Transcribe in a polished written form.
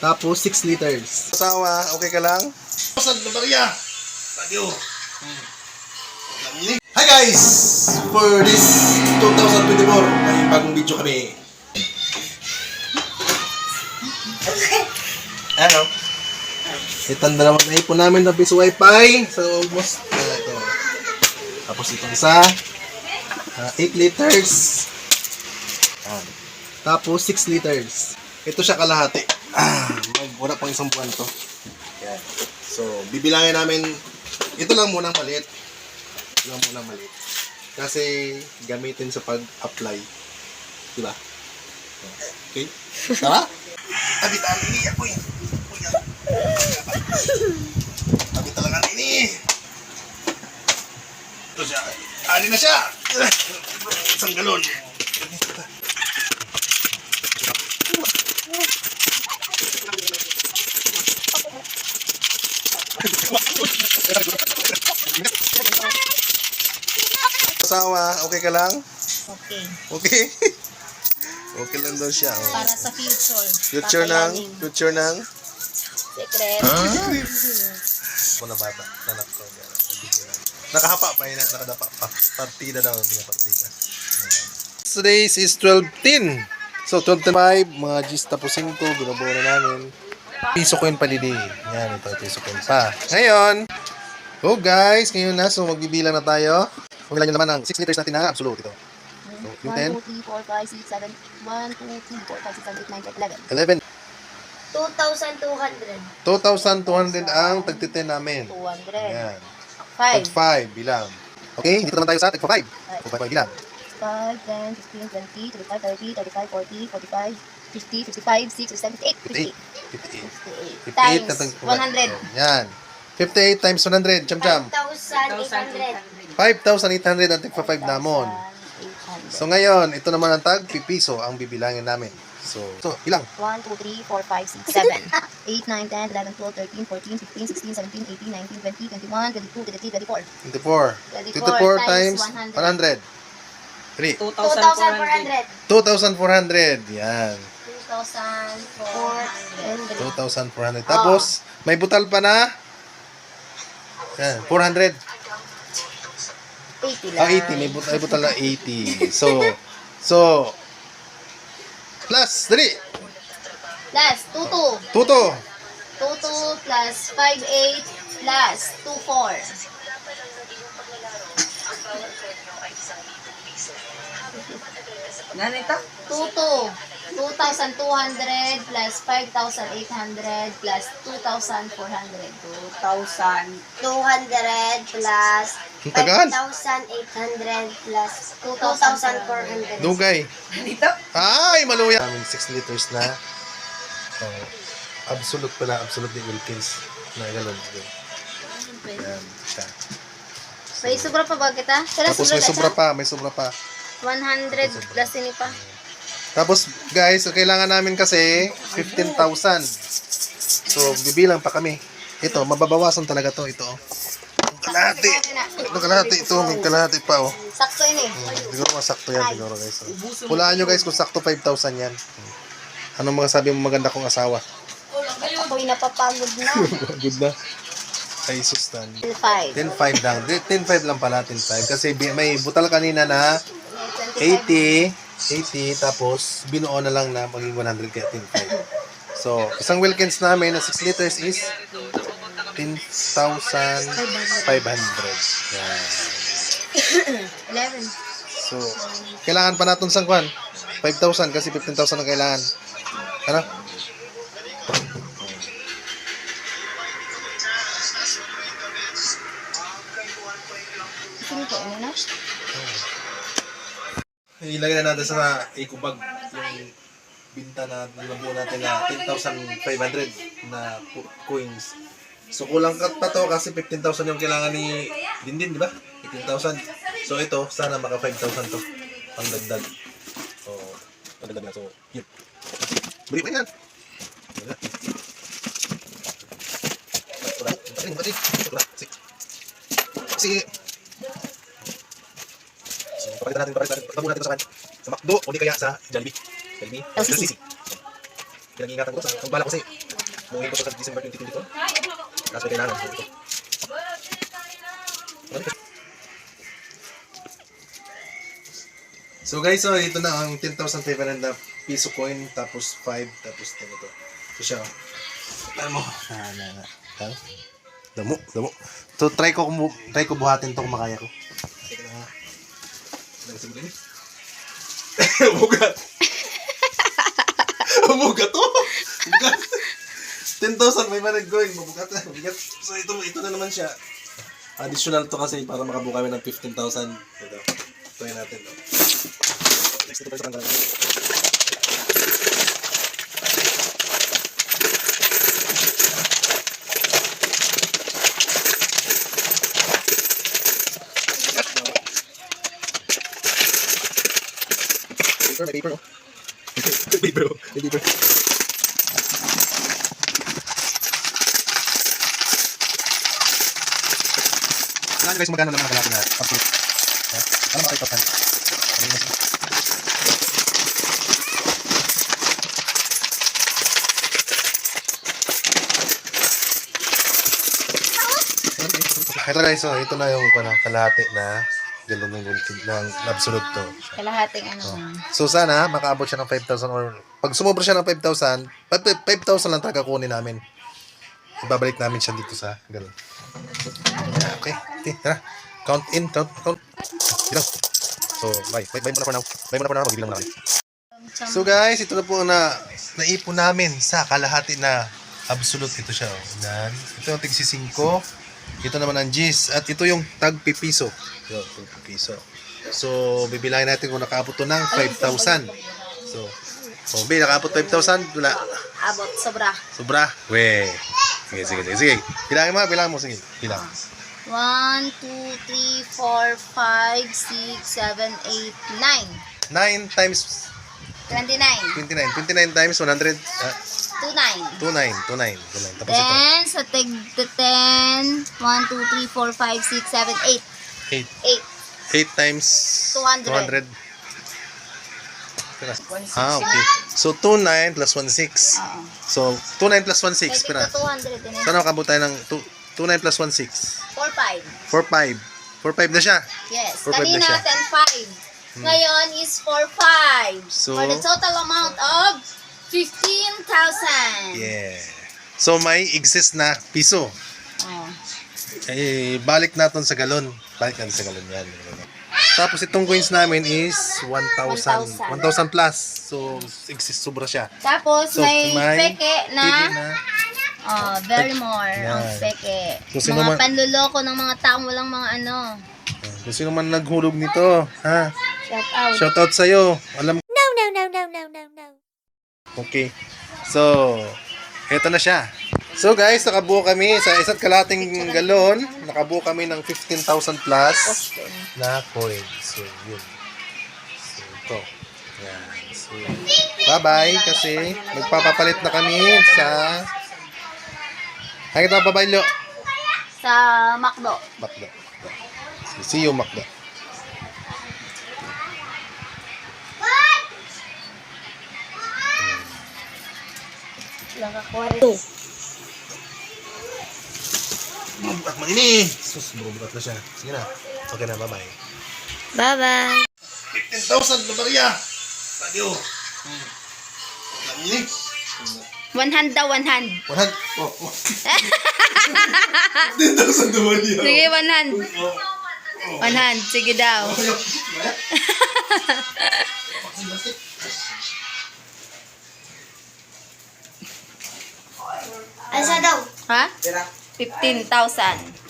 Tapos 6 liters. Asawa, okay ka lang? Saan na Maria? Radio. Hi guys! For this 2024, may bagong video kami. Ano? Itong dalawang naipon namin ng piso wifi. So almost, ito. Tapos itong isa, 8 liters. Tapos 6 liters. Ito siya kalahati. Wala pang isang buwan to. Yan. So, bibilangin namin, ito lang munang maliit. Ito lang munang maliit. Kasi, gamitin sa pag-apply. Diba? Okay? Tara? Tabi-tabi niya po yun. Tabi talaga ini. Ito siya. Ani na siya. Isang galon. Asawa, okay ka lang? Okay. Okay? Okay lang daw siya. Oh. Para sa future. Future ng? Secret. Ako na bata. Nanak ko. Nakahapa pa yun. Nakadapa pa. Partida daw. Partida. Today is 12:10. So, 12:05. Mga G's tapusin ko. Binabuo na namin. Piso coin pa didi. Yan. Ito. Piso coin pa. Ngayon. Oh guys. Ngayon na. So, magbibilang na tayo. Kung ilan nyo naman ang 6 liters natin na absolute. Ito. So, yung 10. 1, 2, 3, 4, 5, 6, 7, 1, 2, 3, 4, 5, 6, 7, 8, 9, 10, 11. 11. 2,200. 2,200 ang tagtiten namin. 200. Yan. 5. 5 bilang. Okay, dito naman tayo sa tag 5. 5 bilang. 5, 10, 15, 20, 25, 30, 35, 40, 45, 50, 55, 6, 7, 8, 58. 58. Times 100. Yan. 58 times 100. Cham-cham. 5,800. 5,800 ang tag 5 namon. So ngayon, ito naman ang tag pipiso ang bibilangin namin. So ilang? 1, 2, 3, 4, 5, 6, 7, 8, 9, 10, 11, 12, 13, 14, 15, 16, 17, 18, 19, 20, 21, 22, 23, 24. 24 times 100. 3. 2,400. 2,400. Yan. 2,400. 2,400. Tapos, may butal pa na. Yan, 400. 80 lang. 80. May butal na 80. So, plus, dali. Plus, 22. 2. 22 plus 58 plus 24. Ganito? 2,200 plus 5,800 plus 2,400. 2,000. 200 plus Ang tagal. 5,800 plus 2,400. Dugay. Ganito? Ay, maluya. 6 liters na. Oh, absolute pala. Absolute ni Wilkins. Na galon. Yan. Siya. May sobra pa ba kita? Tapos may sobra pa. May sobra pa. 100 plus ini pa. Tapos, guys, kailangan namin kasi 15,000. So, bibilang pa kami. Ito, mababawasan talaga to. Ito, oh. Kalahati. Ito, kalahati. Ito, may kalahati pa, oh. Sakto ini. Siguro masakto yan, siguro, guys. Oh. Hulaan nyo, guys, kung sakto 5,000 yan. Anong mga sabi mo maganda kong asawa? Ako'y napapagod na. Good na. Ay, sustan. 5. 10,500 lang. 10,500 lang pala, 10,500. Kasi may butal kanina na 80, tapos binuo na lang na maging 100 kaya 10,500. So, isang Wilkins namin na 6 liters is 10,500. Yan. 11. So, kailangan pa natin sang kwan. 5,000 kasi 15,000 ang kailangan. Ano? Sino ko? Ano na? Ilagay na natin sa ikubag yung binta na nilabuo natin na 10,500 na coins. So kulang ka pa to kasi 15,000 yung kailangan ni Dindin, di ba? 15,000. So ito, sana maka 5,000 to. Pang dagdag. So, dagdag na. So, yun. Balik na yan. Sige. So, pakita natin. Pagkabunan natin sa McDo o di kaya sa Jollibee. LCC. pinag-iingatan ko to. Ang bala ko kasi, buhay ko to sa December 2024. Kaso kailangan ko ito. So guys, so ito na ang 10,500 na piso coin, tapos 5, tapos ito. Ito siya. Alam mo. Damo. So try ko buhatin to kung makaya ko. Sige na. Sige na. Bugat. Bugat to. Bugat. 10,500 coin, mabugat na. Mabigat. So ito na naman siya. Additional to kasi para makabuka kami ng 15,000. Ito. Try natin to. Next ito sa tanggalan. May paper, oh. May paper. Alam guys, magkano naman ang kalapin na absolute. Ha? Ano makita pa? Ito guys, so ito na yung kalahati na galon ng absolute to. Kalahating ano. So sana makaabot siya ng 5,000 or pag sumobra siya ng 5,000, 5,000 lang talaga kunin namin. Ibabalik namin siya dito sa galon. Yeah, okay. Tara. Count in, count. Bilang. So, bye muna for now. Magbibilang muna kami. So guys, ito na po naipon namin sa kalahati na absolute. Ito siya. Ito yung tigsi 5. Ito naman ang G's. At ito yung tag-pipiso. Yun, tag-pipiso. So, bibilahin natin kung nakaabot to ng 5,000. So, nakaabot 5,000. Wala. Abot, sobra. Weh. Sige. Bilangin mo. Sige, bilang. 1, 2, 3, 4, 5, 6, 7, 8, 9. 9 times 29. 29 times 100. 29. 29. Tapos ito. Then, sa tag 10, 1, 2, 3, 4, 5, 6, 7, 8. 8 times 200. 200. Okay. So, 29 plus 16. So, 29 plus 16. Pira. Ito 200. Din. Saan makabot tayo ng 29 plus 16? 4, 5. 4, 5 na siya. Yes. 4, 5 na Kanina, siya. 10, 5. Ngayon is 4, 5. So, for the total amount of 15,000. Yeah. So, may exist na piso. Oh. Balik natin sa galon. Yan. Tapos itong coins namin is 1,000 plus. So, exist sobra siya. Tapos, So, may peke pili na very more Yan. ang peke. So, sino mga man- panluloko ng mga taong walang mga ano. Kung sino man naghulog nito, ha? Shout out. Shout out sa'yo. Alam. No. Okay. So, eto na siya. So guys, nakabuo kami sa isa't kalating galon. Nakabuo kami ng 15,000 plus na coin. So, yun. So, ito. Yan. So, bye-bye kasi magpapapalit na kami sa... Ay, ito babae lo. Sa McDo. Makda. See you, Makda. Bubukat mo ini. Sus, bubukat na siya. Sige na. Okay na, bye-bye. Bye-bye. 15,000 na Maria. Tadio. Ini. 100 daw, 100. 100. Oh. 15,000 na Maria. Sige, 100. 100. Sige daw. Asa daw? Ha? 15,000.